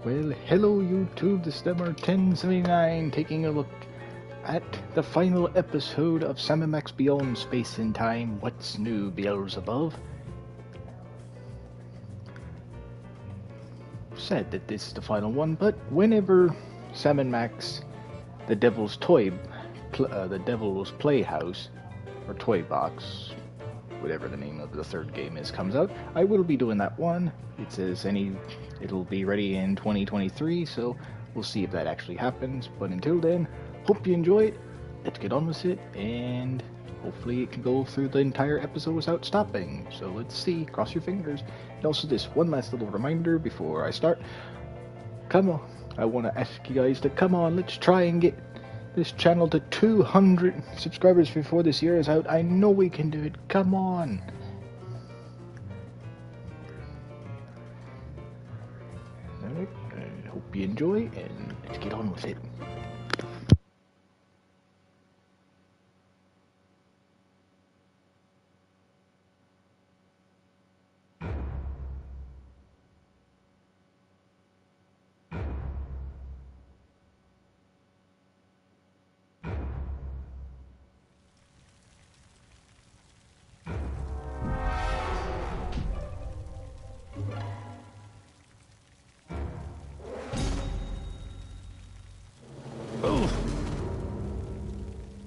Well, hello YouTube, this is number 1079, taking a look at the final episode of Sam & Max Beyond Space and Time, What's New, Beelzebub? Sad that this is the final one, but whenever Sam & Max, the Devil's Playhouse, or Toy Box, whatever the name of the third game is, comes out, I will be doing that one. It says it'll be ready in 2023, so we'll see if that actually happens. But until then, hope you enjoy it. Let's get on with it, and hopefully it can go through the entire episode without stopping. So let's see, cross your fingers. And also this one last little reminder before I start. Come on, I want to ask you guys to come on, let's try and get this channel to 200 subscribers before this year is out. I know we can do it. Come on. Alright, I hope you enjoy, and let's get on with it.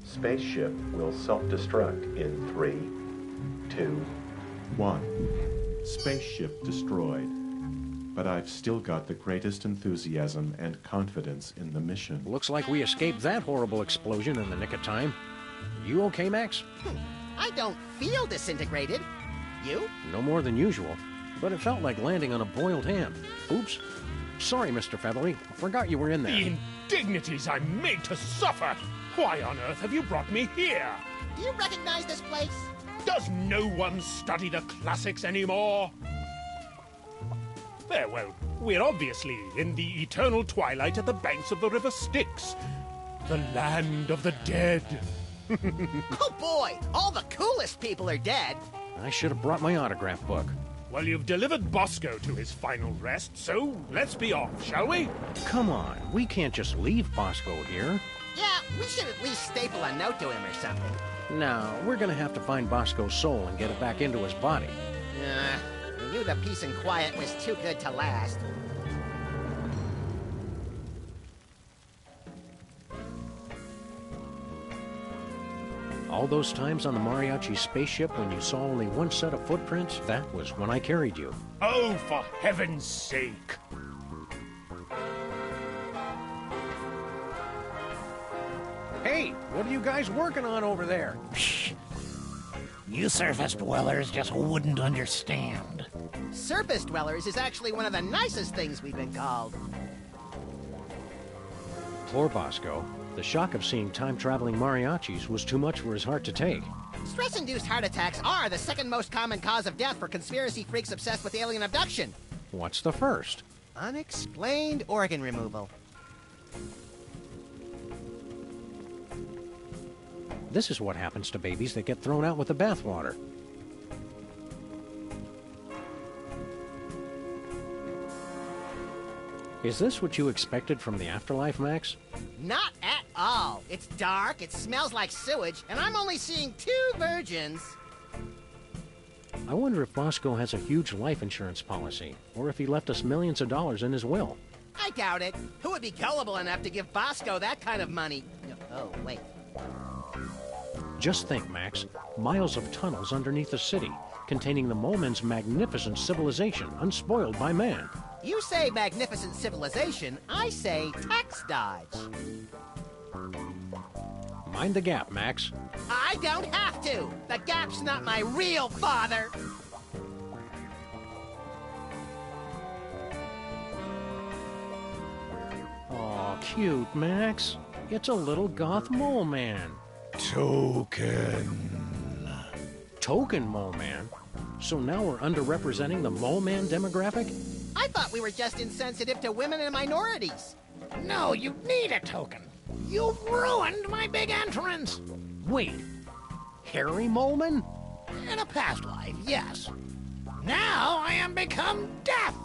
Spaceship will self-destruct in 3, 2, 1. Spaceship destroyed. But I've still got the greatest enthusiasm and confidence in the mission. Looks like we escaped that horrible explosion in the nick of time. You okay, Max? I don't feel disintegrated. You? No more than usual, but it felt like landing on a boiled ham. Oops. Sorry, Mr. Featherly. Forgot you were in there. The indignities I'm made to suffer! Why on earth have you brought me here? Do you recognize this place? Does no one study the classics anymore? There, well, we're obviously in the eternal twilight at the banks of the River Styx. The land of the dead. Oh boy, all the coolest people are dead. I should have brought my autograph book. Well, you've delivered Bosco to his final rest, so let's be off, shall we? Come on, we can't just leave Bosco here. Yeah, we should at least staple a note to him or something. No, we're gonna have to find Bosco's soul and get it back into his body. I knew the peace and quiet was too good to last. All those times on the Mariachi spaceship when you saw only one set of footprints, that was when I carried you. Oh, for heaven's sake! Hey, what are you guys working on over there? You surface dwellers just wouldn't understand. Surface dwellers is actually one of the nicest things we've been called. Poor Bosco. The shock of seeing time-traveling mariachis was too much for his heart to take. Stress-induced heart attacks are the second most common cause of death for conspiracy freaks obsessed with alien abduction. What's the first? Unexplained organ removal. This is what happens to babies that get thrown out with the bathwater. Is this what you expected from the afterlife, Max? Not at all. It's dark, it smells like sewage, and I'm only seeing 2 virgins. I wonder if Bosco has a huge life insurance policy, or if he left us millions of dollars in his will. I doubt it. Who would be gullible enough to give Bosco that kind of money? Oh, wait. Just think, Max. Miles of tunnels underneath the city, containing the Molemen's magnificent civilization, unspoiled by man. You say magnificent civilization, I say tax dodge. Mind the gap, Max. I don't have to. The Gap's not my real father. Aw, cute, Max. It's a little goth mole man. Token. Token mole man? So now we're underrepresenting the mole man demographic? I thought we were just insensitive to women and minorities. No, you need a token. You've ruined my big entrance. Wait, Harry Moleman? In a past life, yes. Now I am become death.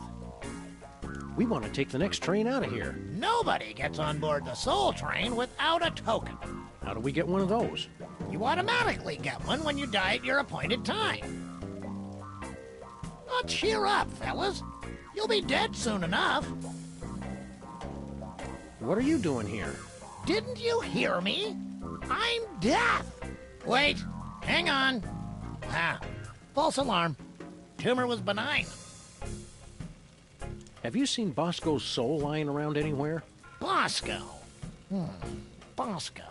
We want to take the next train out of here. Nobody gets on board the Soul Train without a token. How do we get one of those? You automatically get one when you die at your appointed time. Oh, cheer up, fellas. You'll be dead soon enough. What are you doing here? Didn't you hear me? I'm death. Wait, hang on. Ah, false alarm. Tumor was benign. Have you seen Bosco's soul lying around anywhere? Bosco. Bosco.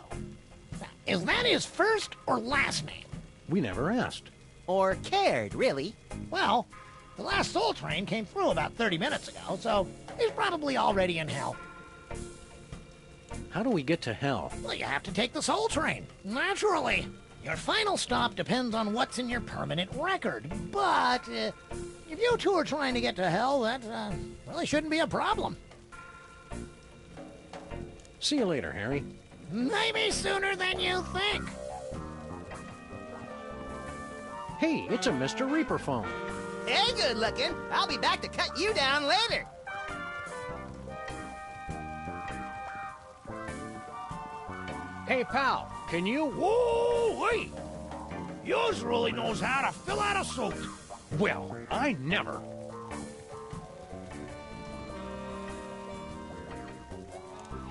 Is that his first or last name? We never asked. Or cared, really. Well, the last Soul Train came through about 30 minutes ago, so he's probably already in hell. How do we get to hell? Well, you have to take the Soul Train. Naturally. Your final stop depends on what's in your permanent record. But if you two are trying to get to hell, that really shouldn't be a problem. See you later, Harry. Maybe sooner than you think. Hey, it's a Mr. Reaper phone. Hey, good looking. I'll be back to cut you down later. Hey, pal, can you... Whoa, wait! Yours really knows how to fill out a suit. Well, I never.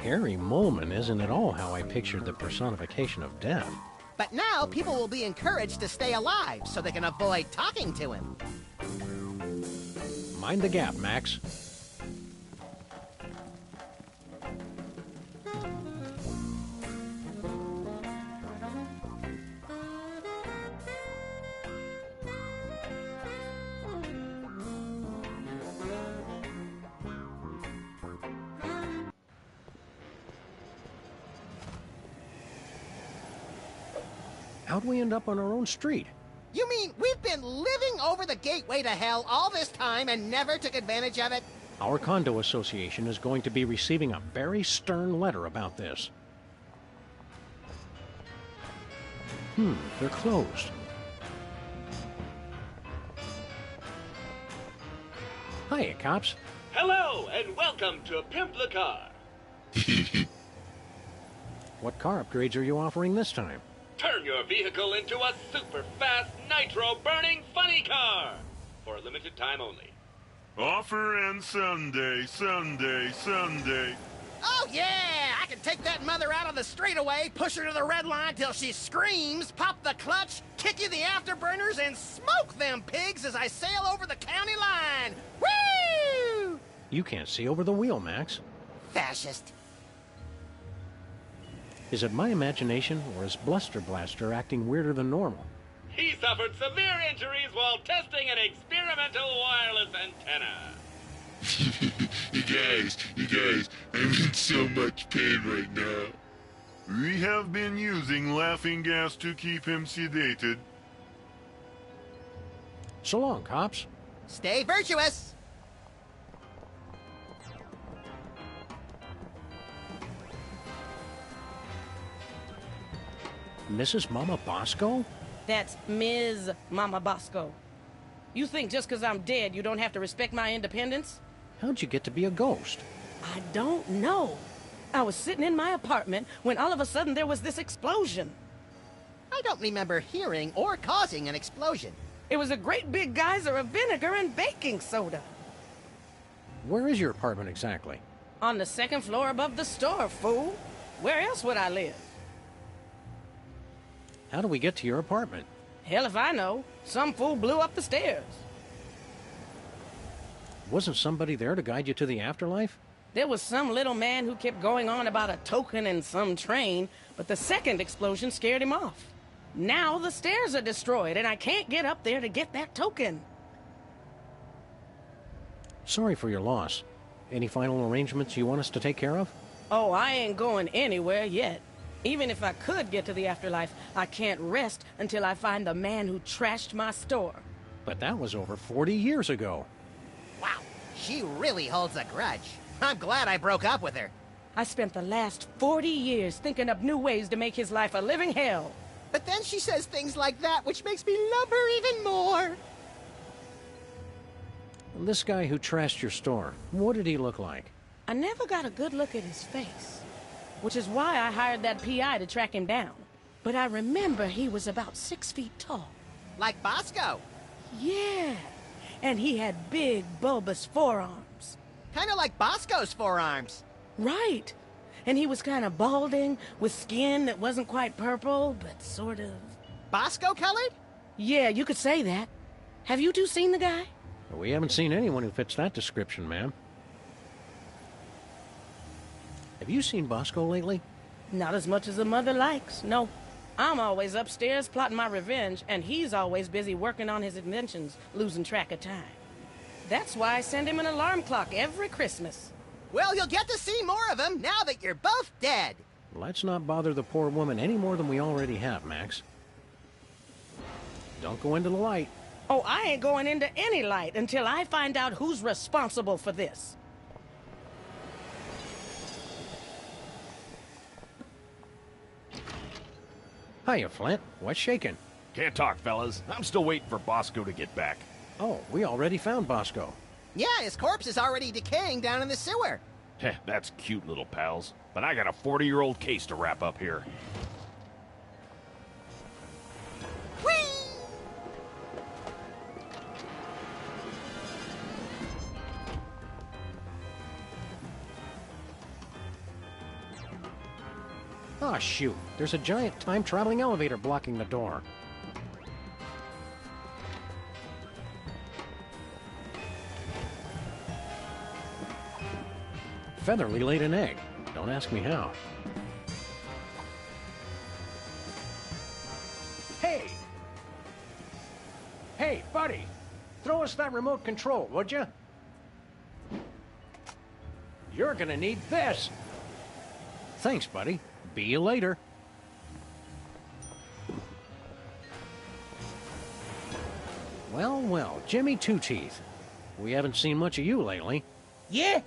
Harry Molman isn't at all how I pictured the personification of death. But now people will be encouraged to stay alive so they can avoid talking to him. Mind the gap, Max. How'd we end up on our own street? You mean we've been living over the gateway to hell all this time and never took advantage of it? Our condo association is going to be receiving a very stern letter about this. They're closed. Hiya, cops. Hello, and welcome to Pimp the Car. What car upgrades are you offering this time? Turn your vehicle into a super fast, nitro-burning funny car. For a limited time only. Offer ends Sunday, Sunday, Sunday. Oh, yeah! I can take that mother out of the straightaway, push her to the red line till she screams, pop the clutch, kick you the afterburners, and smoke them pigs as I sail over the county line! Woo! You can't see over the wheel, Max. Fascist. Is it my imagination, or is Bluster Blaster acting weirder than normal? He suffered severe injuries while testing an experimental wireless antenna. You guys, I'm in so much pain right now. We have been using laughing gas to keep him sedated. So long, cops. Stay virtuous! Mrs. Mama Bosco? That's Ms. Mama Bosco. You think just 'cause I'm dead you don't have to respect my independence? How'd you get to be a ghost? I don't know. I was sitting in my apartment when all of a sudden there was this explosion. I don't remember hearing or causing an explosion. It was a great big geyser of vinegar and baking soda. Where is your apartment exactly? On the second floor above the store, fool. Where else would I live? How do we get to your apartment? Hell if I know. Some fool blew up the stairs. Wasn't somebody there to guide you to the afterlife? There was some little man who kept going on about a token and some train, but the second explosion scared him off. Now the stairs are destroyed, and I can't get up there to get that token. Sorry for your loss. Any final arrangements you want us to take care of? Oh, I ain't going anywhere yet. Even if I could get to the afterlife, I can't rest until I find the man who trashed my store. But that was over 40 years ago. Wow, she really holds a grudge. I'm glad I broke up with her. I spent the last 40 years thinking up new ways to make his life a living hell. But then she says things like that, which makes me love her even more. This guy who trashed your store, what did he look like? I never got a good look at his face, which is why I hired that PI to track him down. But I remember he was about 6 feet tall. Like Bosco. Yeah, and he had big, bulbous forearms. Kind of like Bosco's forearms. Right. And he was kind of balding, with skin that wasn't quite purple, but sort of... Bosco colored? Yeah, you could say that. Have you two seen the guy? We haven't seen anyone who fits that description, ma'am. Have you seen Bosco lately? Not as much as a mother likes, no. I'm always upstairs plotting my revenge, and he's always busy working on his inventions, losing track of time. That's why I send him an alarm clock every Christmas. Well, you'll get to see more of him now that you're both dead. Let's not bother the poor woman any more than we already have, Max. Don't go into the light. Oh, I ain't going into any light until I find out who's responsible for this. Hiya, Flint. What's shaking? Can't talk, fellas. I'm still waiting for Bosco to get back. Oh, we already found Bosco. Yeah, his corpse is already decaying down in the sewer. Heh, that's cute, little pals. But I got a 40-year-old case to wrap up here. Whee! Ah, shoot. There's a giant time-traveling elevator blocking the door. Featherly laid an egg. Don't ask me how. Hey! Hey, buddy! Throw us that remote control, would you? You're gonna need this! Thanks, buddy. Be you later. Well, well, Jimmy Two-Teeth. We haven't seen much of you lately. Yeah?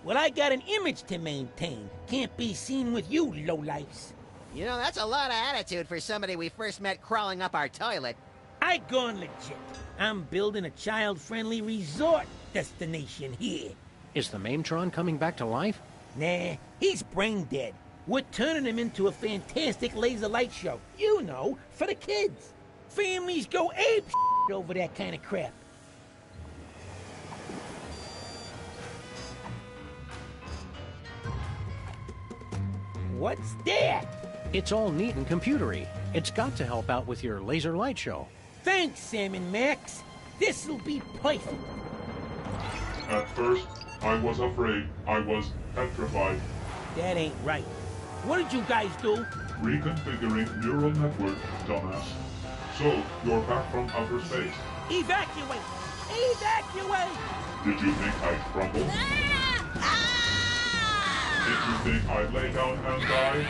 Well, I got an image to maintain. Can't be seen with you, lowlifes. You know, that's a lot of attitude for somebody we first met crawling up our toilet. I gone legit. I'm building a child-friendly resort destination here. Is the Maimtron coming back to life? Nah, he's brain dead. We're turning him into a fantastic laser light show. You know, for the kids. Families go ape over that kind of crap. What's that? It's all neat and computery. It's got to help out with your laser light show. Thanks, Sam and Max. This'll be perfect. At first, I was afraid. I was petrified. That ain't right. What did you guys do? Reconfiguring neural network, dumbass. So, you're back from outer space. Evacuate! Evacuate! Did you think I'd crumble? Did you think I'd lay down and die?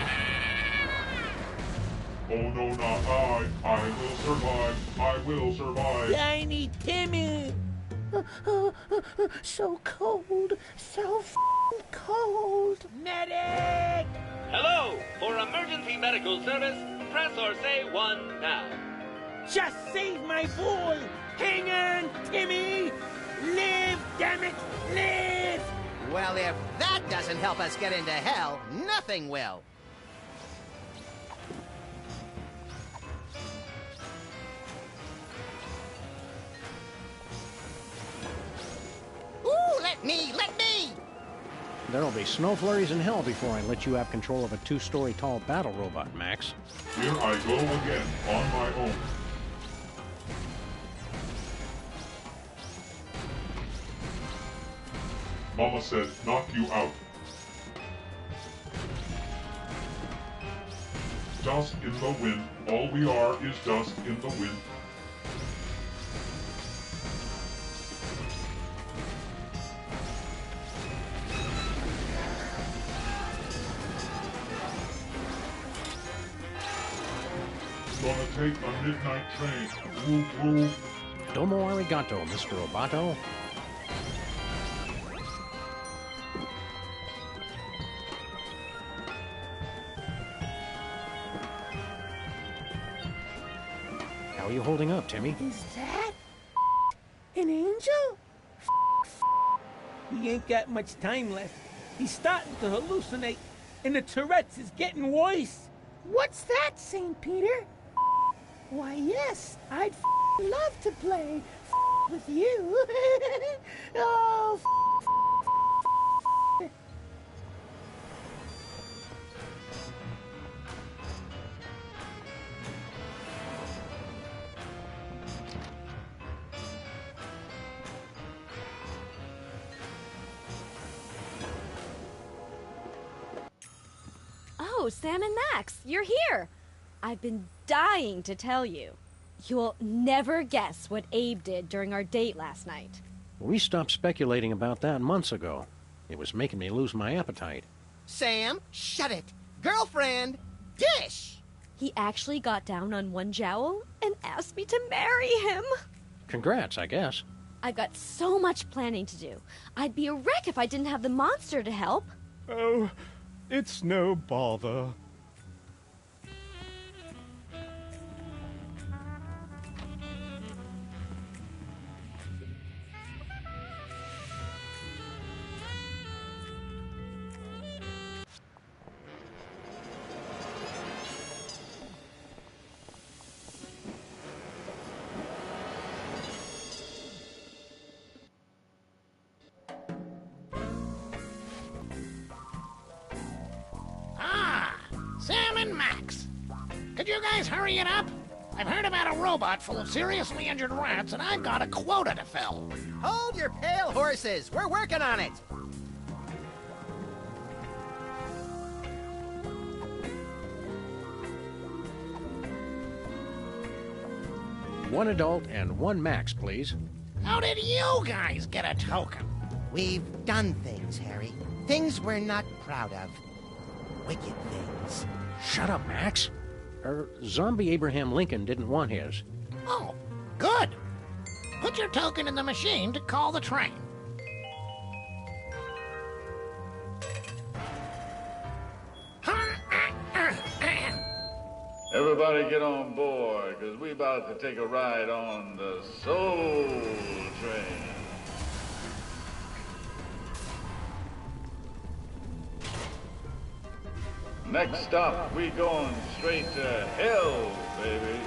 Oh no, not I. I will survive. I will survive. Tiny Timmy! So cold. So cold. Medic! Hello! For emergency medical service, press or say 1 now. Just save my boy! Hang on, Timmy! Live, damn it! Live! Well, if that doesn't help us get into hell, nothing will. Ooh, let me! There'll be snow flurries in hell before I let you have control of a 2-story tall battle robot, Max. Here I go again, on my own. Mama said, knock you out. Dust in the wind. All we are is dust in the wind. Gonna take a midnight train. Woo woo. Domo arigato, Mr. Roboto. How are you holding up, Timmy? Is that an angel? He ain't got much time left. He's starting to hallucinate, and the Tourette's is getting worse. What's that, St. Peter? Why, yes, I'd love to play with you. Oh, Oh, Sam and Max, you're here. I've been dying to tell you. You'll never guess what Abe did during our date last night. We stopped speculating about that months ago. It was making me lose my appetite. Sam, shut it. Girlfriend, dish! He actually got down on one jowl and asked me to marry him. Congrats, I guess. I've got so much planning to do. I'd be a wreck if I didn't have the monster to help. Oh, it's no bother. Sam and Max. Could you guys hurry it up? I've heard about a robot full of seriously injured rats, and I've got a quota to fill. Hold your pale horses. We're working on it. One adult and one Max, please. How did you guys get a token? We've done things, Harry. Things we're not proud of. Wicked things. Shut up, Max. Zombie Abraham Lincoln didn't want his. Oh, good. Put your token in the machine to call the train. Everybody get on board, because we about to take a ride on the Soul Train. Next stop, we going straight to hell, baby.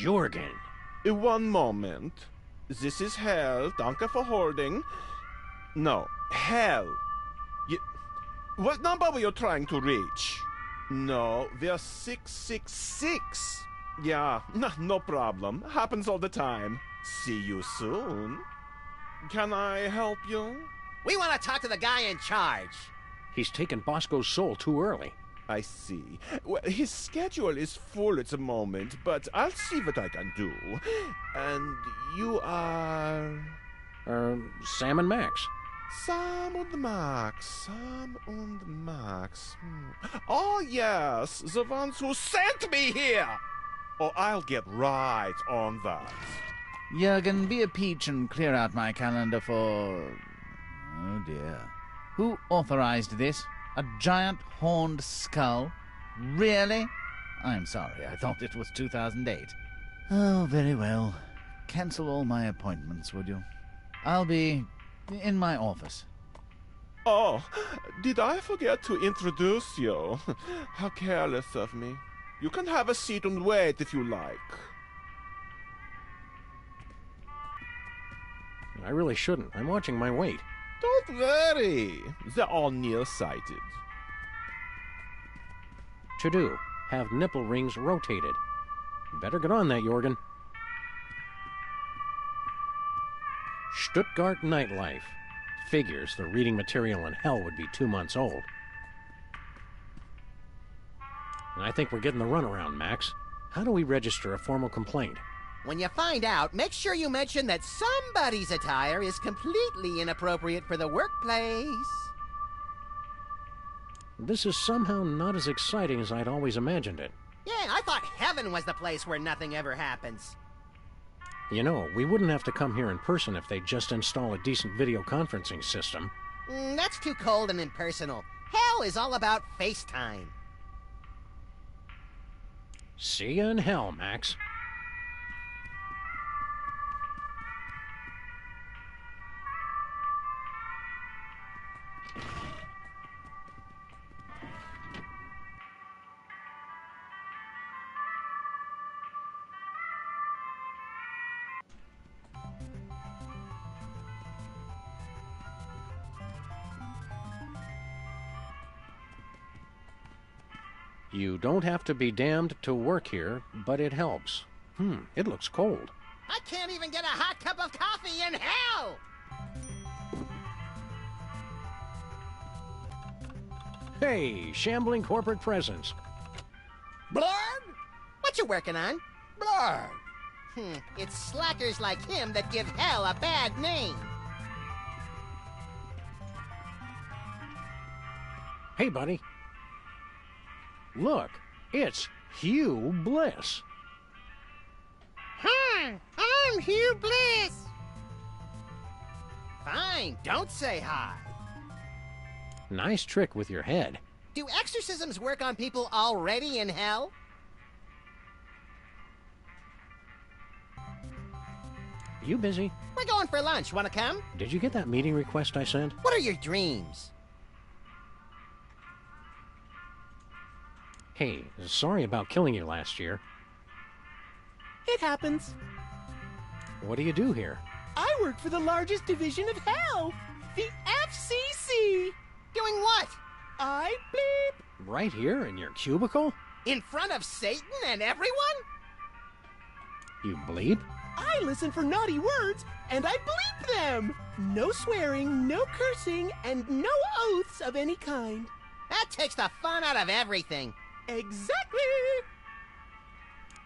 Jorgen. One moment. This is Hell. Danke for holding. No, Hell. What number were you trying to reach? No, we're 666. Yeah, no problem. Happens all the time. See you soon. Can I help you? We want to talk to the guy in charge. He's taken Bosco's soul too early. I see. Well, his schedule is full at the moment, but I'll see what I can do. And you are... Sam and Max. Sam und Max. Oh, yes, the ones who sent me here! Oh, I'll get right on that. Jurgen, be a peach and clear out my calendar for... Oh, dear. Who authorized this? A giant horned skull? Really? I'm sorry, I thought it was 2008. Oh, very well. Cancel all my appointments, would you? I'll be in my office. Oh, did I forget to introduce you? How careless of me. You can have a seat and wait if you like. I really shouldn't. I'm watching my weight. Don't worry. They're all nearsighted. To do. Have nipple rings rotated. Better get on that, Jorgen. Stuttgart nightlife. Figures the reading material in hell would be 2 months old. And I think we're getting the runaround, Max. How do we register a formal complaint? When you find out, make sure you mention that somebody's attire is completely inappropriate for the workplace. This is somehow not as exciting as I'd always imagined it. Yeah, I thought heaven was the place where nothing ever happens. You know, we wouldn't have to come here in person if they'd just install a decent video conferencing system. That's too cold and impersonal. Hell is all about FaceTime. See you in hell, Max. You don't have to be damned to work here, but it helps. It looks cold. I can't even get a hot cup of coffee in hell! Hey, shambling corporate presence. Blurb? What you working on? Blurb. It's slackers like him that give hell a bad name. Hey, buddy. Look, it's Hugh Bliss. Hi, I'm Hugh Bliss. Fine, don't say hi. Nice trick with your head. Do exorcisms work on people already in hell? You busy? We're going for lunch. Wanna come? Did you get that meeting request I sent? What are your dreams? Hey, sorry about killing you last year. It happens. What do you do here? I work for the largest division of hell, the FCC. Doing what? I bleep. Right here in your cubicle? In front of Satan and everyone? You bleep? I listen for naughty words, and I bleep them. No swearing, no cursing, and no oaths of any kind. That takes the fun out of everything. Exactly.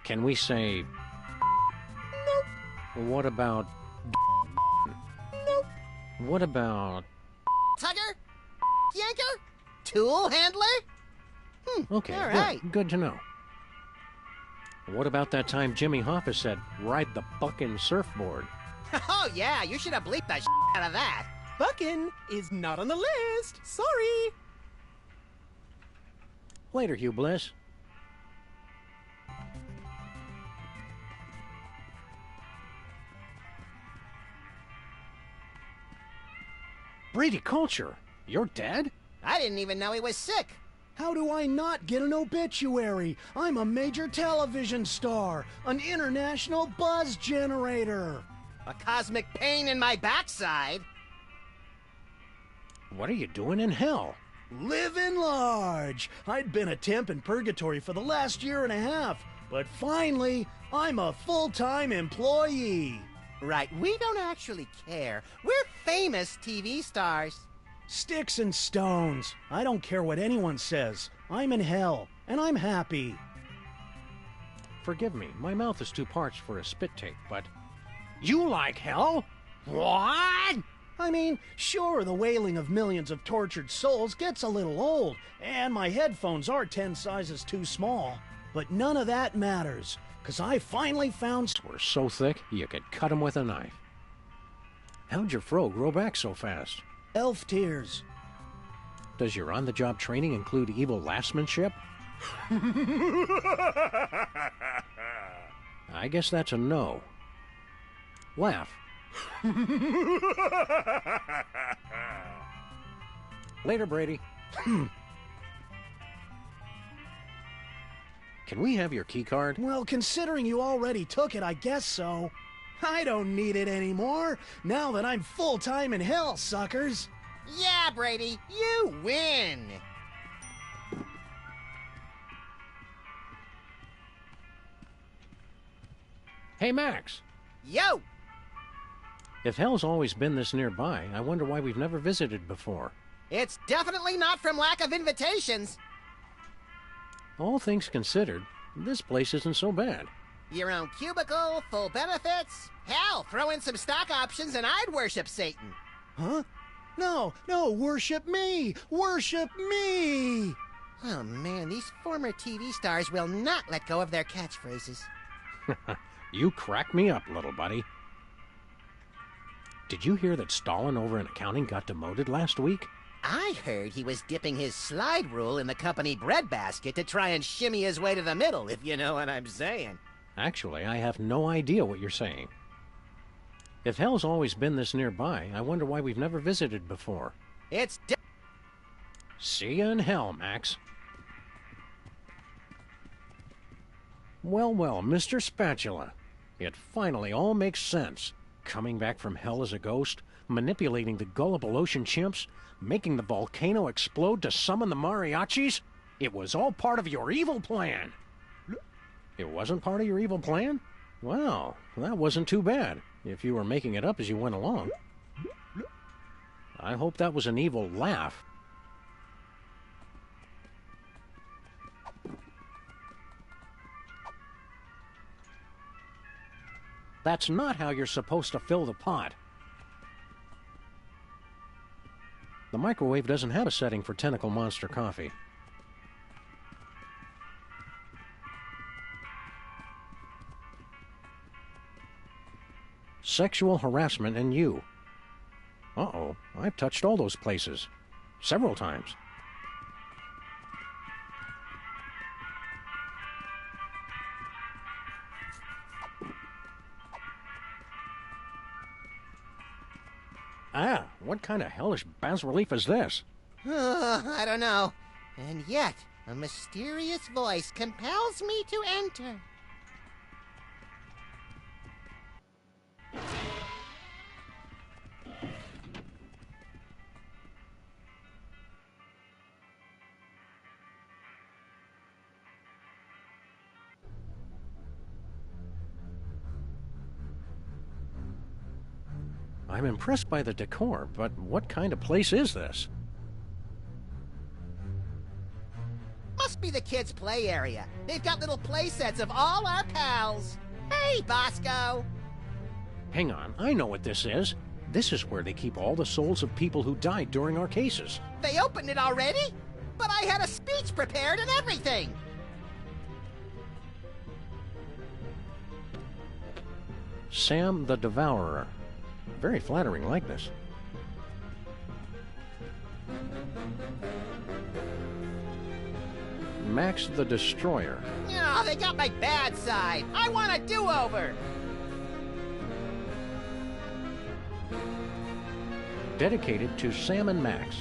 Can we say... Nope. What about... Nope. What about... Tugger? Yanker? Tool handler? Okay, all right. Good to know. What about that time Jimmy Hoffa said, ride the fucking surfboard? Oh, yeah, you should have bleeped the out of that. Buckin' is not on the list. Sorry. Later, Hugh Bliss. Brady Culture, you're dead? I didn't even know he was sick. How do I not get an obituary? I'm a major television star, an international buzz generator. A cosmic pain in my backside. What are you doing in hell? Living large. I'd been a temp in purgatory for the last year and a half, but finally, I'm a full-time employee. Right, we don't actually care. We're famous TV stars. Sticks and stones. I don't care what anyone says. I'm in hell, and I'm happy. Forgive me, my mouth is too parched for a spit take, but... You like hell? What? I mean, sure, the wailing of millions of tortured souls gets a little old, and my headphones are 10 sizes too small. But none of that matters, because I finally found... Were so thick, you could cut them with a knife. How'd your fro grow back so fast? Elf tears. Does your on-the-job training include evil lastmanship? I guess that's a no. Laugh. Later, Brady. Can we have your key card? Well, considering you already took it, I guess so. I don't need it anymore, now that I'm full-time in hell, suckers. Yeah, Brady, you win. Hey, Max. Yo! If hell's always been this nearby, I wonder why we've never visited before. It's definitely not from lack of invitations. All things considered, this place isn't so bad. Your own cubicle, full benefits. Hell, throw in some stock options and I'd worship Satan. Huh? No, worship me! Worship me! Oh man, these former TV stars will not let go of their catchphrases. You crack me up, little buddy. Did you hear that Stalin over in accounting got demoted last week? I heard he was dipping his slide rule in the company breadbasket to try and shimmy his way to the middle, if you know what I'm saying. Actually, I have no idea what you're saying. If hell's always been this nearby, I wonder why we've never visited before. It's See you in hell, Max. Well, Mr. Spatula. It finally all makes sense. Coming back from hell as a ghost, manipulating the gullible ocean chimps, making the volcano explode to summon the mariachis. It was all part of your evil plan. It wasn't part of your evil plan? Well, that wasn't too bad, if you were making it up as you went along. I hope that was an evil laugh. That's not how you're supposed to fill the pot. The microwave doesn't have a setting for Tentacle Monster coffee. Sexual harassment and you. Uh-oh, I've touched all those places. Several times. Ah, what kind of hellish bas-relief is this? I don't know. And yet, a mysterious voice compels me to enter. I'm impressed by the decor, but what kind of place is this? Must be the kids' play area. They've got little play sets of all our pals. Hey, Bosco! Hang on, I know what this is. This is where they keep all the souls of people who died during our cases. They opened it already? But I had a speech prepared and everything! Sam the Devourer. Very flattering likeness. Max the Destroyer. Oh, they got my bad side. I want a do-over. Dedicated to Sam and Max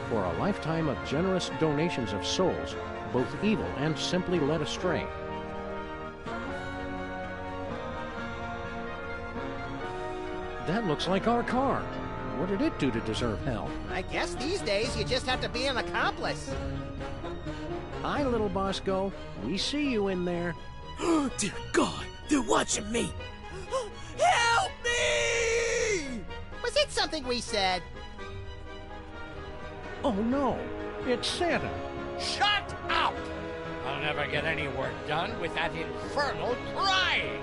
for a lifetime of generous donations of souls, both evil and simply led astray. That looks like our car. What did it do to deserve hell? I guess these days you just have to be an accomplice. Hi, little Bosco. We see you in there. Oh, dear God, they're watching me. Help me! Was it something we said? Oh, no. It's Santa. Shut up! I'll never get any work done with that infernal crying.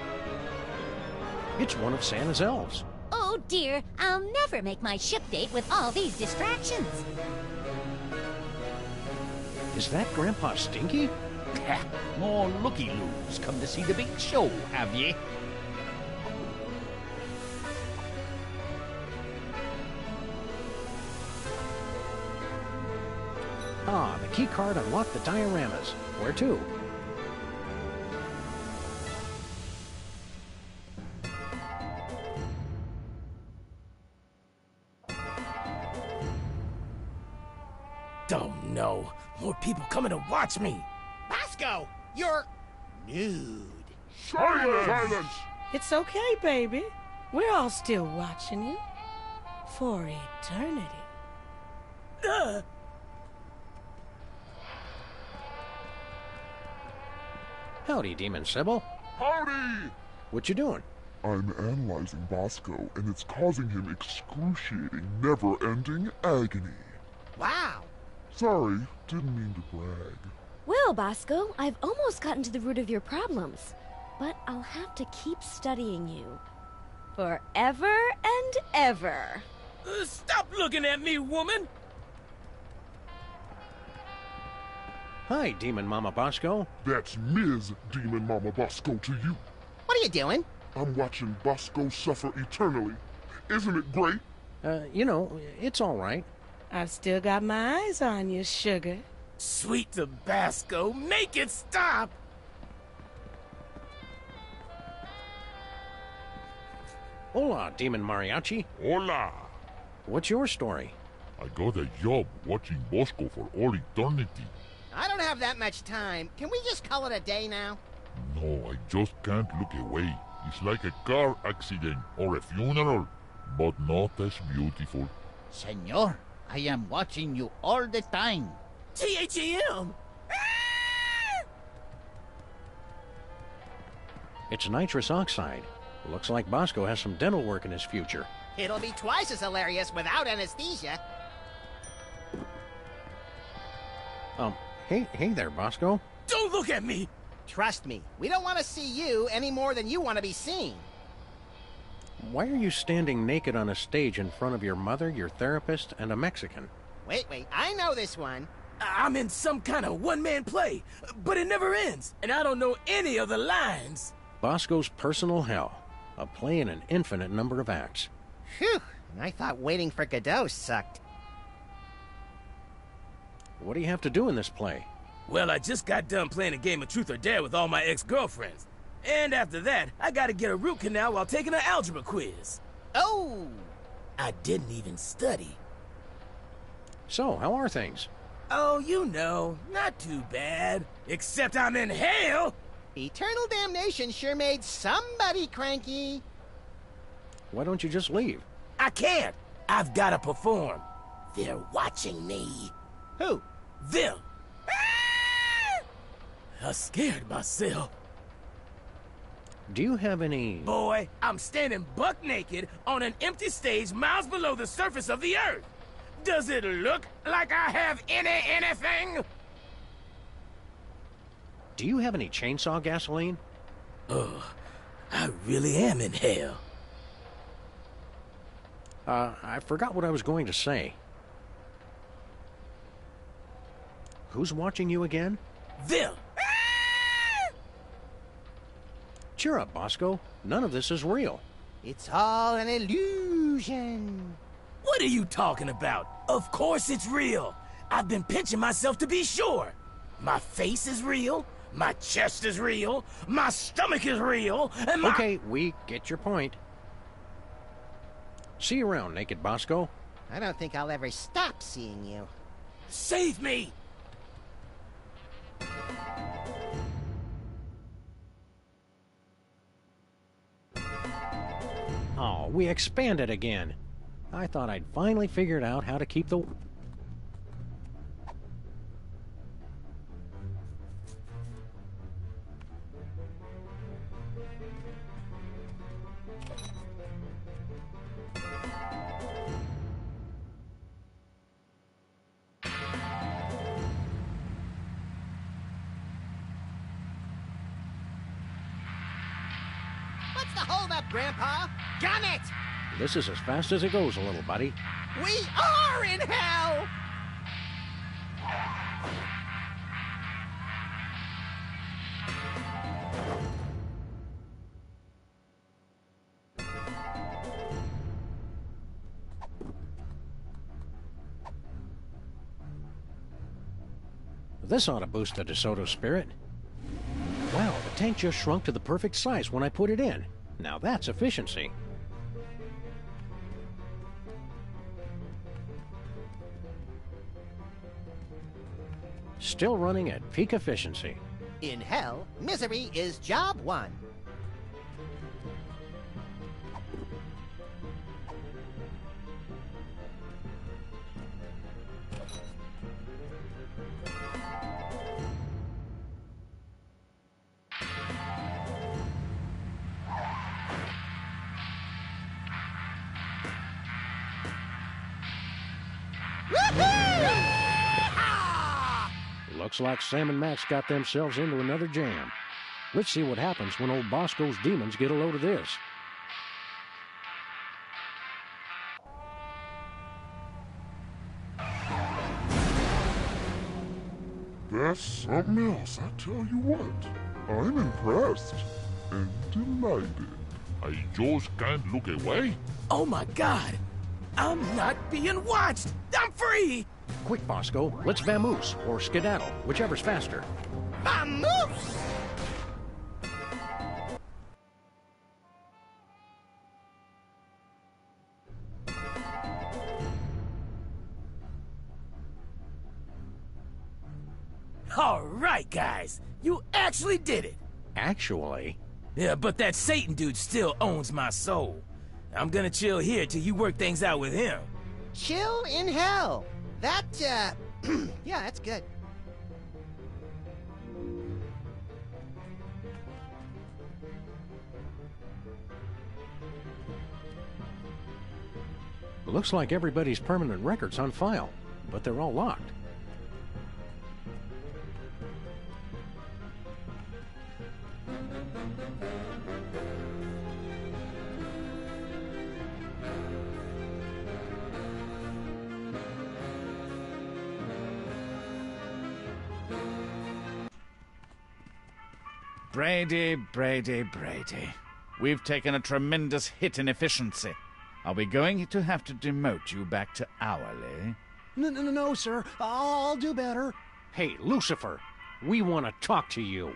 It's one of Santa's elves. Oh dear, I'll never make my ship date with all these distractions. Is that Grandpa Stinky? More looky-loos come to see the big show, have ye? Ah, the key card unlocked the dioramas. Where to? Oh no, more people coming to watch me. Bosco, you're nude. Silence! It's okay, baby. We're all still watching you. For eternity. Howdy, Demon Sybil. Howdy! What you doing? I'm analyzing Bosco, and it's causing him excruciating, never-ending agony. Wow. Sorry, didn't mean to brag. Well, Bosco, I've almost gotten to the root of your problems. But I'll have to keep studying you. Forever and ever. Stop looking at me, woman! Hi, Demon Mama Bosco. That's Ms. Demon Mama Bosco to you. What are you doing? I'm watching Bosco suffer eternally. Isn't it great? You know, it's all right. I've still got my eyes on you, sugar. Sweet Tabasco, make it stop! Hola, Demon Mariachi. Hola! What's your story? I got a job watching Bosco for all eternity. I don't have that much time. Can we just call it a day now? No, I just can't look away. It's like a car accident or a funeral, but not as beautiful. Senor, I am watching you all the time. THEM! It's nitrous oxide. Looks like Bosco has some dental work in his future. It'll be twice as hilarious without anesthesia. Hey there, Bosco. Don't look at me! Trust me, we don't want to see you any more than you want to be seen. Why are you standing naked on a stage in front of your mother, your therapist, and a Mexican? Wait, I know this one. I'm in some kind of one-man play, but it never ends, and I don't know any of the lines. Bosco's Personal Hell, a play in an infinite number of acts. Phew, and I thought waiting for Godot sucked. What do you have to do in this play? Well, I just got done playing a game of Truth or Dare with all my ex-girlfriends. And after that, I gotta get a root canal while taking an algebra quiz. Oh! I didn't even study. So, how are things? Oh, you know, not too bad. Except I'm in hell! Eternal damnation sure made somebody cranky. Why don't you just leave? I can't! I've gotta perform. They're watching me. Who? Them. I scared myself. Do you have any... Boy, I'm standing buck naked on an empty stage miles below the surface of the Earth. Does it look like I have anything? Do you have any chainsaw gasoline? Ugh, I really am in hell. I forgot what I was going to say. Who's watching you again? Them. Cheer up, Bosco. None of this is real. It's all an illusion. What are you talking about? Of course it's real. I've been pinching myself to be sure. My face is real. My chest is real. My stomach is real. And my... Okay, we get your point. See you around, Naked Bosco. I don't think I'll ever stop seeing you. Save me! Oh, we expanded again. I thought I'd finally figured out how to keep the... What's the holdup, Grandpa? Gun it! This is as fast as it goes, little buddy. We are in hell! This ought to boost the DeSoto spirit. Wow, the tank just shrunk to the perfect size when I put it in. Now that's efficiency. Still running at peak efficiency. In hell, misery is job one. Looks like Sam and Max got themselves into another jam. Let's see what happens when old Bosco's demons get a load of this. That's something else, I tell you what. I'm impressed and delighted. I just can't look away. Oh my God! I'm not being watched! I'm free! Quick, Bosco, let's vamoose or skedaddle, whichever's faster. Vamoose! All right, guys. You actually did it. Actually? Yeah, but that Satan dude still owns my soul. I'm gonna chill here till you work things out with him. Chill in hell. That, yeah, that's good. Looks like everybody's permanent record's on file, but they're all locked. Brady, Brady, Brady. We've taken a tremendous hit in efficiency. Are we going to have to demote you back to hourly? No, sir. I'll do better. Hey, Lucifer, we want to talk to you.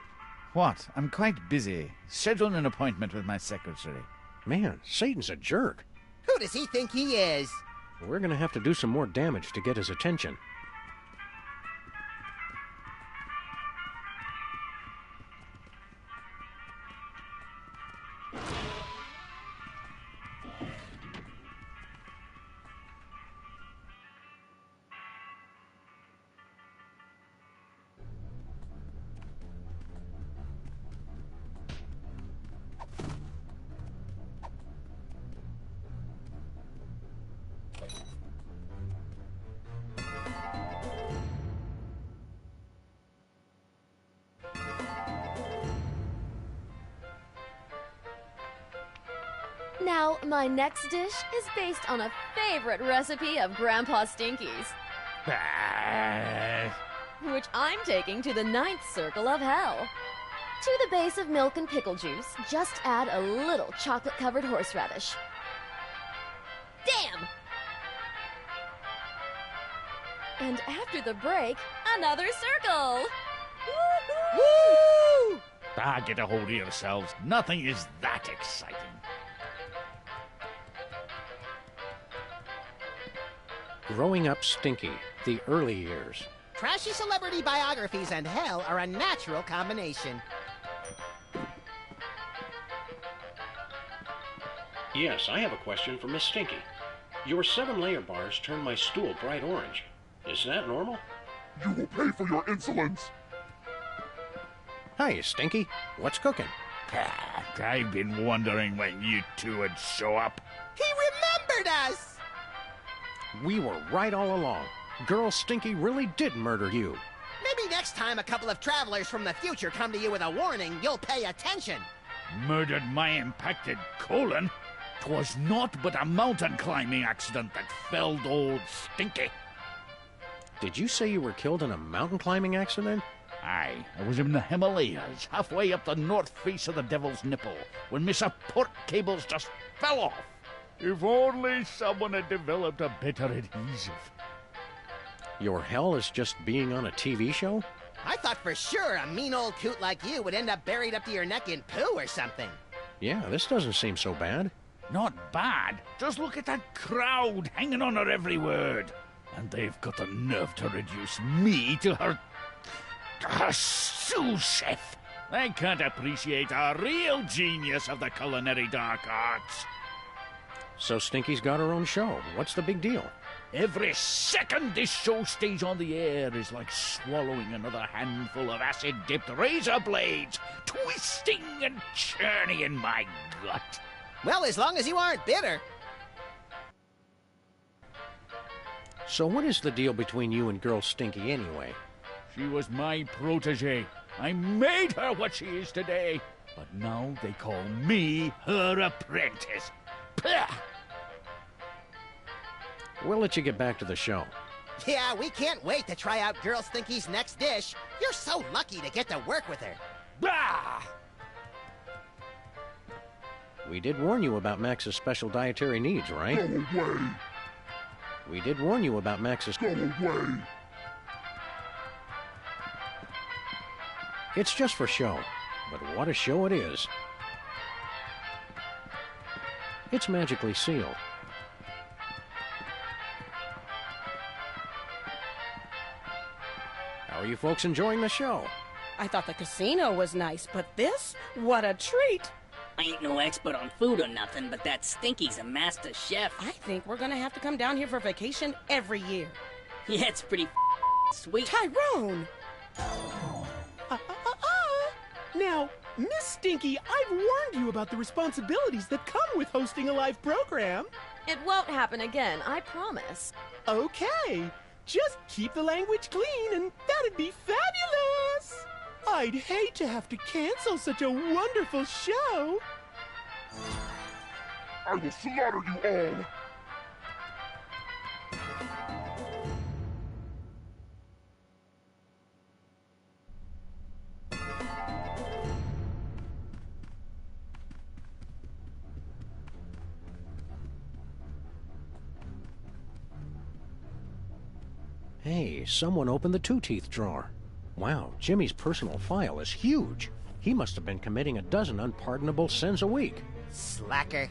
What? I'm quite busy. Schedule an appointment with my secretary. Man, Satan's a jerk. Who does he think he is? We're gonna have to do some more damage to get his attention. Now, my next dish is based on a favorite recipe of Grandpa Stinky's, which I'm taking to the 9th circle of hell. To the base of milk and pickle juice, just add a little chocolate-covered horseradish. Damn! And after the break, another circle! Woo! Get a hold of yourselves. Nothing is that exciting. Growing Up Stinky, the early years. Trashy celebrity biographies and hell are a natural combination. Yes, I have a question for Miss Stinky. Your 7-layer bars turn my stool bright orange. Is that normal? You will pay for your insolence. Hi, Stinky. What's cooking? I've been wondering when you two would show up. He remembered us! We were right all along. Girl Stinky really did murder you. Maybe next time a couple of travelers from the future come to you with a warning, you'll pay attention. Murdered my impacted colon? 'Twas naught but a mountain climbing accident that felled old Stinky. Did you say you were killed in a mountain climbing accident? Aye, I was in the Himalayas, halfway up the north face of the Devil's Nipple, when my support cables just fell off. If only someone had developed a better adhesive. Your hell is just being on a TV show? I thought for sure a mean old coot like you would end up buried up to your neck in poo or something. Yeah, this doesn't seem so bad. Not bad. Just look at that crowd hanging on her every word. And they've got the nerve to reduce me to her sous chef. They can't appreciate a real genius of the culinary dark arts. So Stinky's got her own show. What's the big deal? Every second this show stays on the air is like swallowing another handful of acid-dipped razor blades, twisting and churning in my gut. Well, as long as you aren't bitter. So what is the deal between you and Girl Stinky anyway? She was my protege. I made her what she is today. But now they call me her apprentice. Pah! We'll let you get back to the show. Yeah, we can't wait to try out Girl Stinky's next dish. You're so lucky to get to work with her. Bah! We did warn you about Max's special dietary needs, right? Go away! We did warn you about Max's... Go away! It's just for show, but what a show it is. It's magically sealed. How are you folks enjoying the show? I thought the casino was nice, but this? What a treat! I ain't no expert on food or nothing, but that Stinky's a master chef. I think we're gonna have to come down here for vacation every year. Yeah, it's pretty sweet. Tyrone! Now, Miss Stinky, I've warned you about the responsibilities that come with hosting a live program. It won't happen again, I promise. Okay, just keep the language clean and that'd be fabulous! I'd hate to have to cancel such a wonderful show. I will slaughter you all! Hey, someone opened the two-teeth drawer. Wow, Jimmy's personal file is huge. He must have been committing a dozen unpardonable sins a week. Slacker.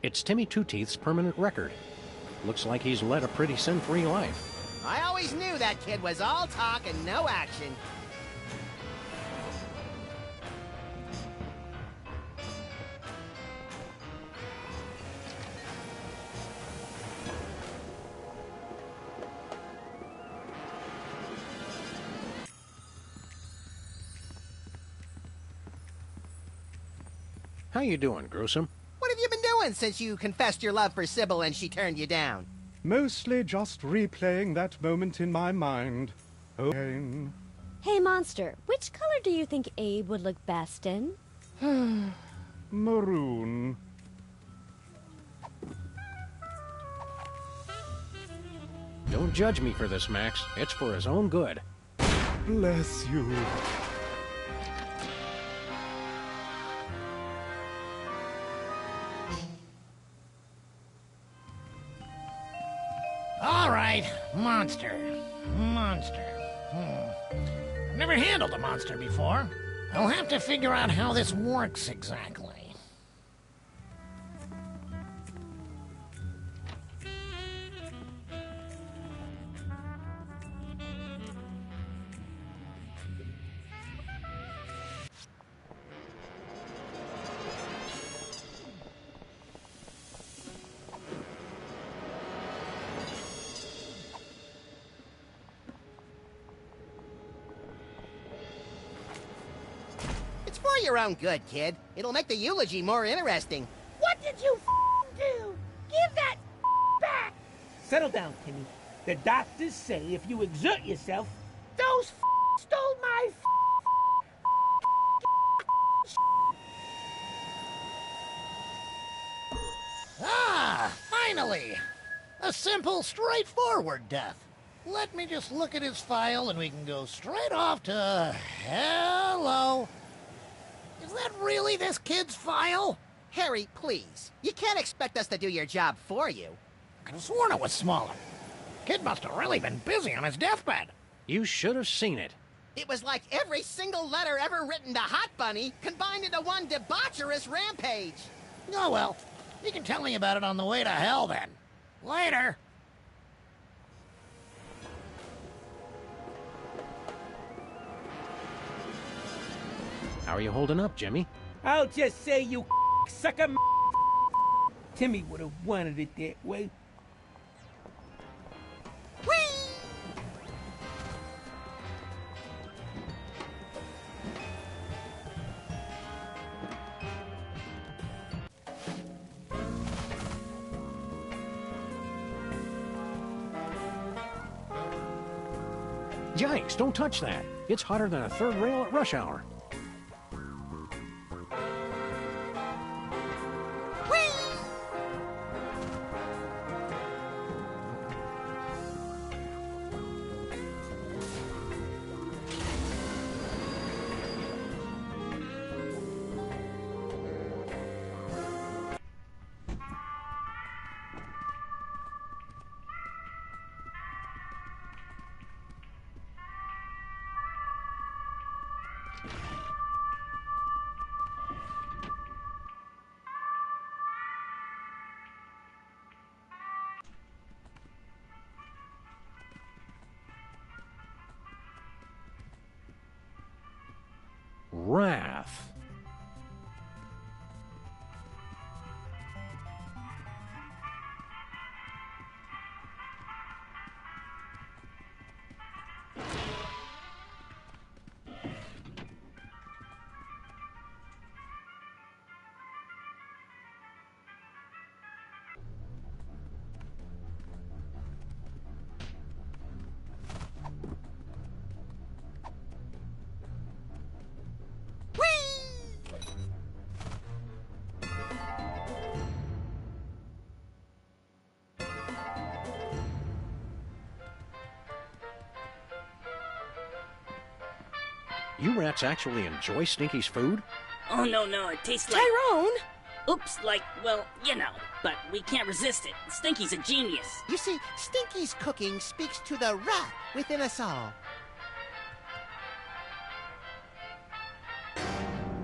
It's Timmy Two-Teeth's permanent record. Looks like he's led a pretty sin-free life. I always knew that kid was all talk and no action. How you doing, Gruesome? What have you been doing since you confessed your love for Sybil and she turned you down? Mostly just replaying that moment in my mind. Oh, pain. Hey, Monster, which color do you think Abe would look best in? Maroon. Don't judge me for this, Max. It's for his own good. Bless you. All right, monster. Monster. I've never handled a monster before. I'll have to figure out how this works exactly. It's for your own good, kid. It'll make the eulogy more interesting. What did you do? Give that back! Settle down, Timmy. The doctors say if you exert yourself, those stole my Finally! A simple, straightforward death. Let me just look at his file and we can go straight off to... Hello. Is that really this kid's file? Harry, please. You can't expect us to do your job for you. I could have sworn it was smaller. Kid must have really been busy on his deathbed. You should have seen it. It was like every single letter ever written to Hot Bunny combined into one debaucherous rampage. Oh well, you can tell me about it on the way to hell then. Later. How are you holding up, Jimmy? I'll just say you sucker. Timmy would have wanted it that way. Yikes, don't touch that. It's hotter than a third rail at rush hour. Wrath. You rats actually enjoy Stinky's food? Oh, no, it tastes like... Tyrone! Oops, like, well, you know, but we can't resist it. Stinky's a genius. You see, Stinky's cooking speaks to the rat within us all.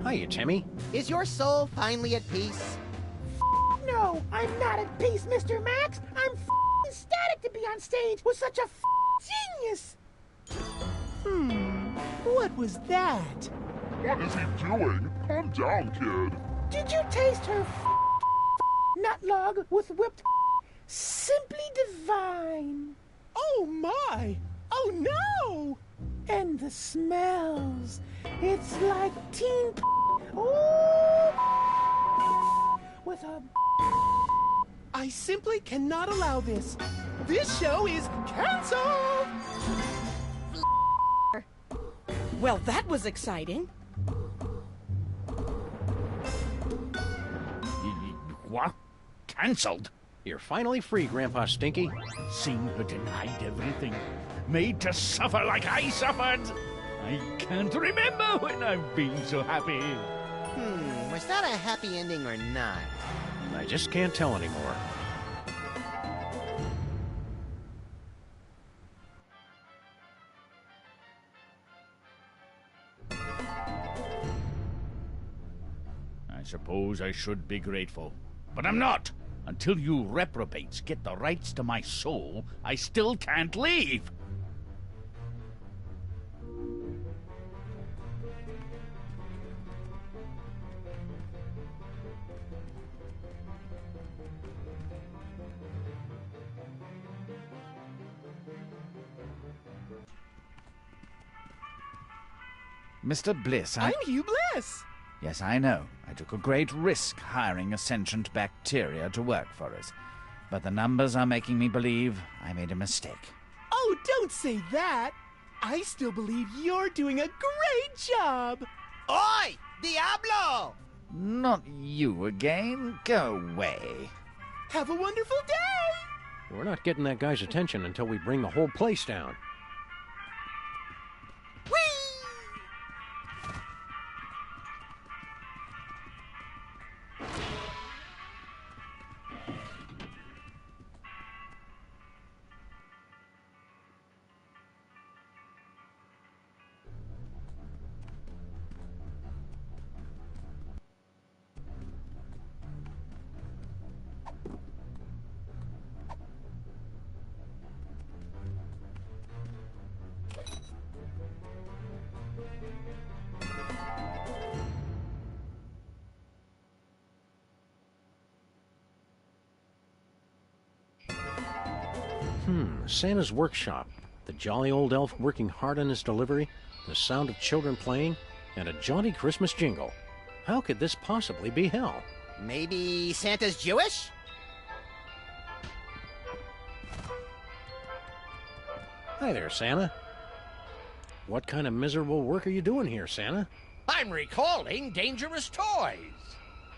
Hiya, Timmy. Is your soul finally at peace? No, I'm not at peace, Mr. Max. I'm ecstatic to be on stage with such a genius. What was that? What is he doing? Calm down, kid. Did you taste her nut log with whipped? Simply divine. Oh my! Oh no! And the smells. It's like teen with a... I simply cannot allow this. This show is canceled! Well, that was exciting. What? Cancelled? You're finally free, Grandpa Stinky. Seeing her denied everything. Made to suffer like I suffered. I can't remember when I've been so happy. Was that a happy ending or not? I just can't tell anymore. I suppose I should be grateful. But I'm not! Until you reprobates get the rights to my soul, I still can't leave! Mr. Bliss, I'm Hugh Bliss! Yes, I know. I took a great risk hiring a sentient bacteria to work for us. But the numbers are making me believe I made a mistake. Oh, don't say that! I still believe you're doing a great job! Oi! Diablo! Not you again. Go away. Have a wonderful day! We're not getting that guy's attention until we bring the whole place down. Santa's workshop, the jolly old elf working hard on his delivery, the sound of children playing, and a jaunty Christmas jingle. How could this possibly be hell? Maybe Santa's Jewish? Hi there, Santa. What kind of miserable work are you doing here, Santa? I'm recalling dangerous toys.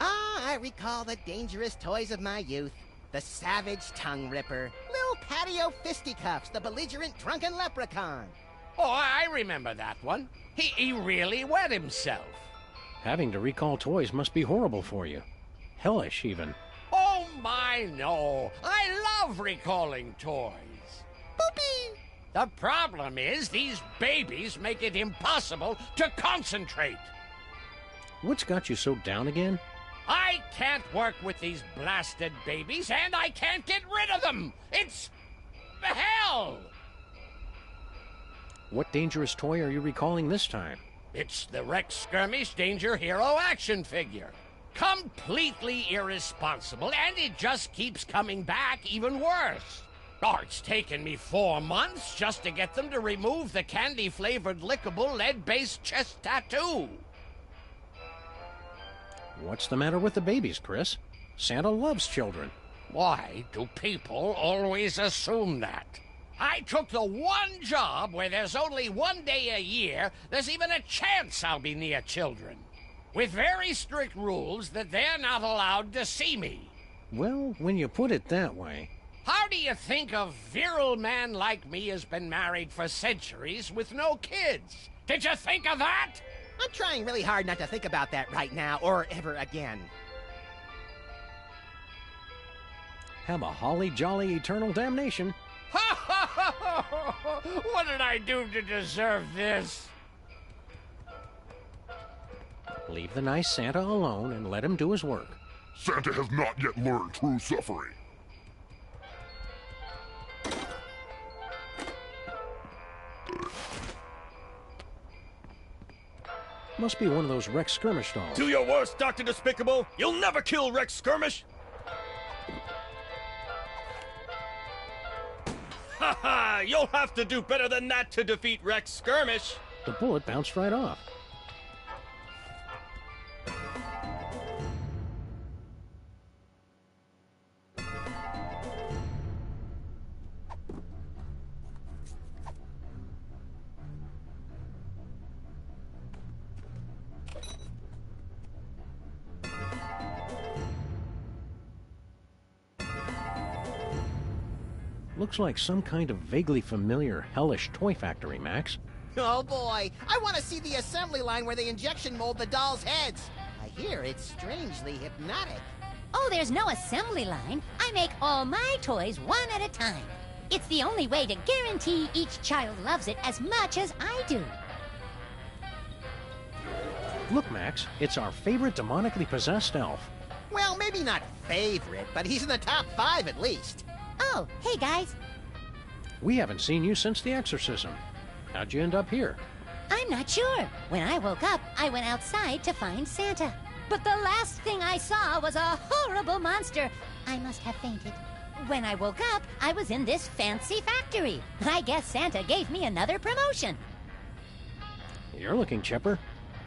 I recall the dangerous toys of my youth. The savage tongue ripper, little patio fisticuffs, the belligerent drunken leprechaun. Oh, I remember that one. He really wet himself. Having to recall toys must be horrible for you. Hellish, even. Oh, my, no. I love recalling toys. Boopy! The problem is these babies make it impossible to concentrate. What's got you so down again? I can't work with these blasted babies, and I can't get rid of them! It's hell! What dangerous toy are you recalling this time? It's the Rex Skirmish Danger Hero action figure. Completely irresponsible, and it just keeps coming back even worse. Oh, it's taken me 4 months just to get them to remove the candy-flavored lickable lead-based chest tattoo. What's the matter with the babies, Chris? Santa loves children. Why do people always assume that? I took the one job where there's only 1 day a year there's even a chance I'll be near children, with very strict rules that they're not allowed to see me. Well, when you put it that way... How do you think a virile man like me has been married for centuries with no kids? Did you think of that? I'm trying really hard not to think about that right now, or ever again. Have a holly jolly eternal damnation. What did I do to deserve this? Leave the nice Santa alone and let him do his work. Santa has not yet learned true suffering. Must be one of those Rex Skirmish dolls. Do your worst, Dr. Despicable! You'll never kill Rex Skirmish! Ha ha! You'll have to do better than that to defeat Rex Skirmish! The bullet bounced right off. Looks like some kind of vaguely familiar hellish toy factory, Max. Oh boy, I want to see the assembly line where they injection mold the dolls' heads. I hear it's strangely hypnotic. Oh, there's no assembly line. I make all my toys one at a time. It's the only way to guarantee each child loves it as much as I do. Look, Max, it's our favorite demonically possessed elf. Well, maybe not favorite, but he's in the top 5 at least. Oh, hey guys. We haven't seen you since the exorcism. How'd you end up here? I'm not sure. When I woke up, I went outside to find Santa. But the last thing I saw was a horrible monster. I must have fainted. When I woke up, I was in this fancy factory. I guess Santa gave me another promotion. You're looking chipper.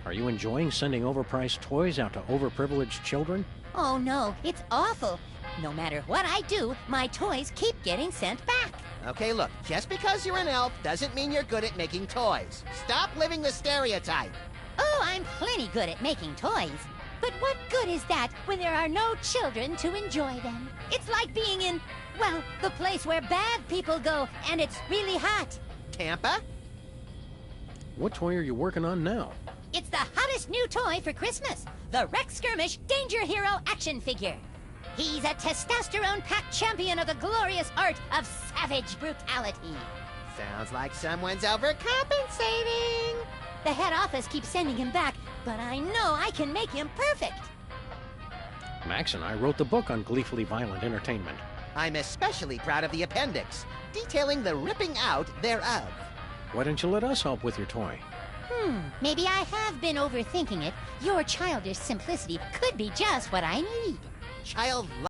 Are you enjoying sending overpriced toys out to overprivileged children? Oh no, it's awful. No matter what I do, my toys keep getting sent back. Okay, look, just because you're an elf doesn't mean you're good at making toys. Stop living the stereotype. Oh, I'm plenty good at making toys. But what good is that when there are no children to enjoy them? It's like being in, well, the place where bad people go, and it's really hot. Tampa? What toy are you working on now? It's the hottest new toy for Christmas, the Rex Skirmish Danger Hero action figure. He's a testosterone-packed champion of the glorious art of savage brutality. Sounds like someone's overcompensating. The head office keeps sending him back, but I know I can make him perfect. Max and I wrote the book on gleefully violent entertainment. I'm especially proud of the appendix, detailing the ripping out thereof. Why don't you let us help with your toy? Maybe I have been overthinking it. Your childish simplicity could be just what I need. Child